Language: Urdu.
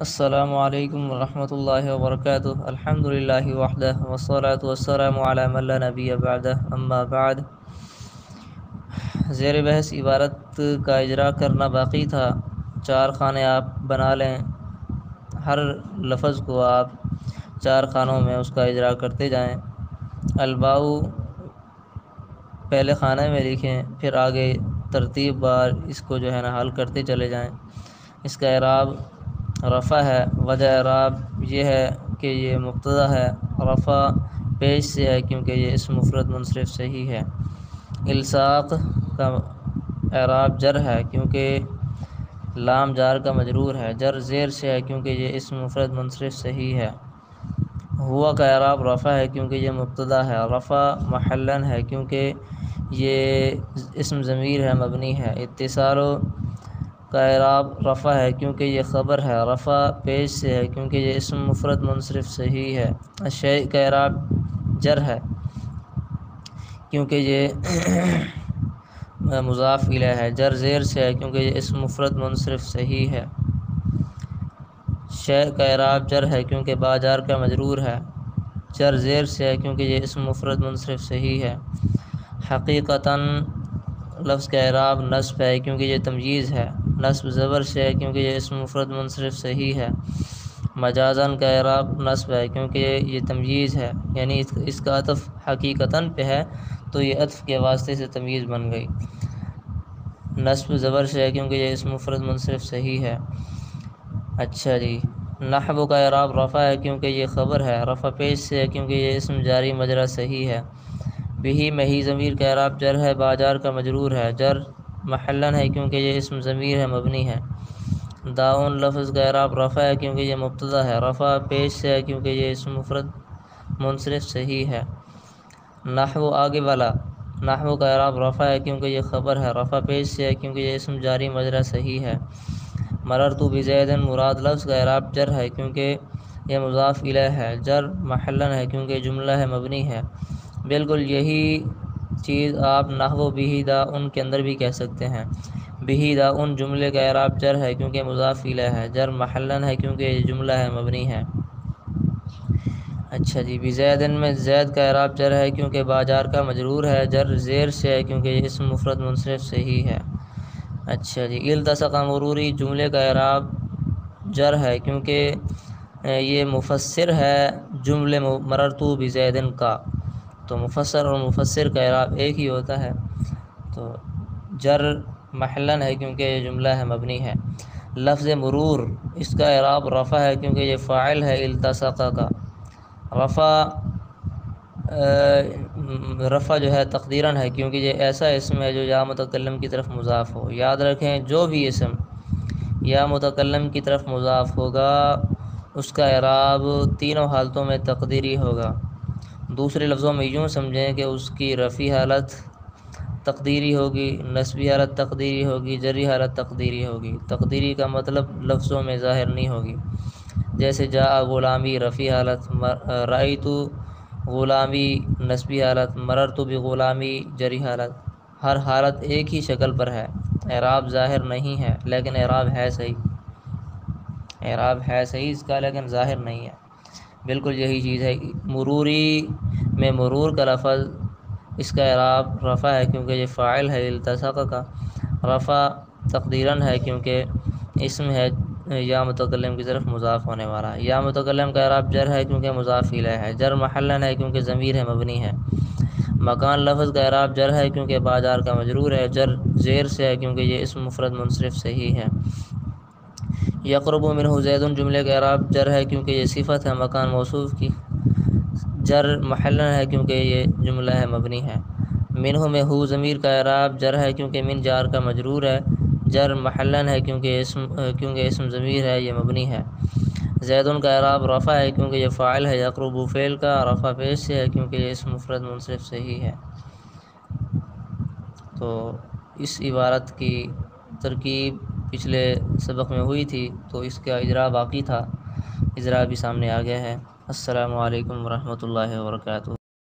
السلام علیکم ورحمۃ اللہ وبرکاتہ۔ الحمد للہ وحدہ والصلاة والسلام علی من لا نبی بعدہ، اما بعد۔ زیر بحث عبارت کا اجرا کرنا باقی تھا۔ 4 خانے آپ بنا لیں، ہر لفظ کو آپ 4 خانوں میں اس کا اجرا کرتے جائیں۔ الباء پہلے خانے میں لکھیں، پھر آگے ترتیب بار اس کو جو ہے نا حل کرتے چلے جائیں۔ اس کا اعراب رفع ہے۔ وجہ اعراب یہ ہے کہ یہ مبتدا ہے، رفع پیش سے ہے کیونکہ یہ اسم مفرد منصرف سے ہی ہے۔ الصاق کا اعراب جر ہے کیونکہ لام جار کا مجرور ہے۔ جر زیر سے ہے کیونکہ یہ اسم مفرد منصرف سے ہی ہے۔ ہوا کا اعراب رفع ہے کیونکہ یہ مبتدا ہے۔ رفع محلن ہے کیونکہ یہ اسم ضمیر ہے، مبنی ہے۔ اتصال کا اعراب رفع ہے کیونکہ یہ خبر ہے۔ رفع پیش سے ہے کیونکہ یہ اسم مفرد منصرف سے ہی ہے۔ الشیء کا اعراب جر ہے کیونکہ یہ مضاف الیہ ہے۔ جر زیر سے ہے کیونکہ یہ اسم مفرد منصرف سے ہی ہے۔ شیء کا اعراب جر ہے کیونکہ با جار کا مجرور ہے۔ جر زیر سے ہے کیونکہ یہ اسم مفرد منصرف سے ہی ہے۔ حقیقتاً لفظ کا اعراب نصب ہے کیونکہ یہ تمییز ہے۔ نصب زبر سے ہے کیونکہ یہ اسم مفرد منصرف سے ہی ہے۔ مجازاً کا اعراب نصب ہے کیونکہ یہ تمییز ہے، یعنی اس کا عطف حقیقتاً پہ ہے تو یہ عطف کے واسطے سے تمییز بن گئی۔ نصب زبر سے ہے کیونکہ یہ اسم مفرد منصرف سے ہی ہے۔ اچھا جی، نحو کا اعراب رفع ہے کیونکہ یہ خبر ہے۔ رفع پیش سے ہے کیونکہ یہ اسم جاری مجرا صحیح ہے۔ بہی مہی ضمیر کا اعراب جر ہے، باجار کا مجرور ہے۔ جر محلن ہے کیونکہ یہ اسم ضمیر ہے، مبنی ہے۔ داؤن لفظ کا اعراب رفع ہے کیونکہ یہ مبتدا ہے۔ رفع پیش سے ہے کیونکہ یہ اسم مفرد منصرف صحیح ہے۔ نحو آگے والا، نحو کا اعراب رفع ہے کیونکہ یہ خبر ہے۔ رفع پیش سے ہے کیونکہ یہ اسم جاری مجرا صحیح ہے۔ مررت بزید مراد لفظ کا اعراب جر ہے کیونکہ یہ مضاف الیہ ہے۔ جر محلن ہے کیونکہ جملہ ہے، مبنی ہے۔ بالکل یہی چیز آپ نحو بہ داؤن کے اندر بھی کہہ سکتے ہیں۔ بہ داؤن جملے کا اعراب جر ہے کیونکہ مضاف الیہ ہے۔ جر محلن ہے کیونکہ یہ جملہ ہے، مبنی ہے۔ اچھا جی، بزید میں زید کا اعراب جر ہے کیونکہ باجار کا مجرور ہے۔ جر زیر سے ہے کیونکہ یہ اسم مفرد منصرف سے ہی ہے۔ اچھا جی، التصق مروری جملے کا اعراب جر ہے کیونکہ یہ مفسر ہے جملے مررت بزید کا، تو مفسر اور مفسر کا اعراب ایک ہی ہوتا ہے، تو جر محلن ہے کیونکہ یہ جملہ ہے، مبنی ہے۔ لفظ مرور اس کا اعراب رفع ہے کیونکہ یہ فاعل ہے التصق کا۔ رفع جو ہے تقدیراً ہے کیونکہ یہ ایسا اسم ہے جو یا متکلم کی طرف مضاف ہو۔ یاد رکھیں، جو بھی اسم یا متکلم کی طرف مضاف ہوگا اس کا اعراب تینوں حالتوں میں تقدیری ہوگا۔ دوسرے لفظوں میں یوں سمجھیں کہ اس کی رفعی حالت تقدیری ہوگی، نصبی حالت تقدیری ہوگی، جری حالت تقدیری ہوگی۔ تقدیری کا مطلب لفظوں میں ظاہر نہیں ہوگی، جیسے جاء غلامی رفعی حالت، رأیت غلامی نصبی حالت، مررت بغلامی جری حالت۔ ہر حالت ایک ہی شکل پر ہے، اعراب ظاہر نہیں ہے لیکن اعراب ہے صحیح، اعراب ہے صحیح اس کا لیکن ظاہر نہیں ہے۔ بالکل یہی چیز ہے مروری میں مرور کا لفظ، اس کا اعراب رفع ہے کیونکہ یہ فاعل ہے التصق کا۔ رفع تقدیراً ہے کیونکہ اسم ہے یا متکلم کی طرف مضاف ہونے والا۔ یا متکلم کا اعراب جر ہے کیونکہ مضاف الیہ ہے۔ جر محلن ہے کیونکہ ضمیر ہے، مبنی ہے۔ مکان لفظ کا اعراب جر ہے کیونکہ باجار کا مجرور ہے۔ جر زیر سے ہے کیونکہ یہ اسم مفرد منصرف سے ہی ہے۔ یقرب منہ زید جملے کا اعراب جر ہے کیونکہ یہ صفت ہے مکان موصوف کی۔ جر محلن ہے کیونکہ یہ جملہ ہے، مبنی ہے۔ منہ میں ہو ضمیر کا اعراب جر ہے کیونکہ من جار کا مجرور ہے۔ جر محلن ہے کیونکہ اسم ضمیر ہے، یہ مبنی ہے۔ زیدن کا اعراب رفع ہے کیونکہ یہ فاعل ہے یقرب فعل کا۔ رفع پیش سے ہے کیونکہ یہ اسم مفرد منصرف سے ہی ہے۔ تو اس عبارت کی ترکیب پچھلے سبق میں ہوئی تھی تو اس کا اجرا باقی تھا، اجرا بھی سامنے آ گیا ہے۔ السلام علیکم ورحمۃ اللہ وبرکاتہ۔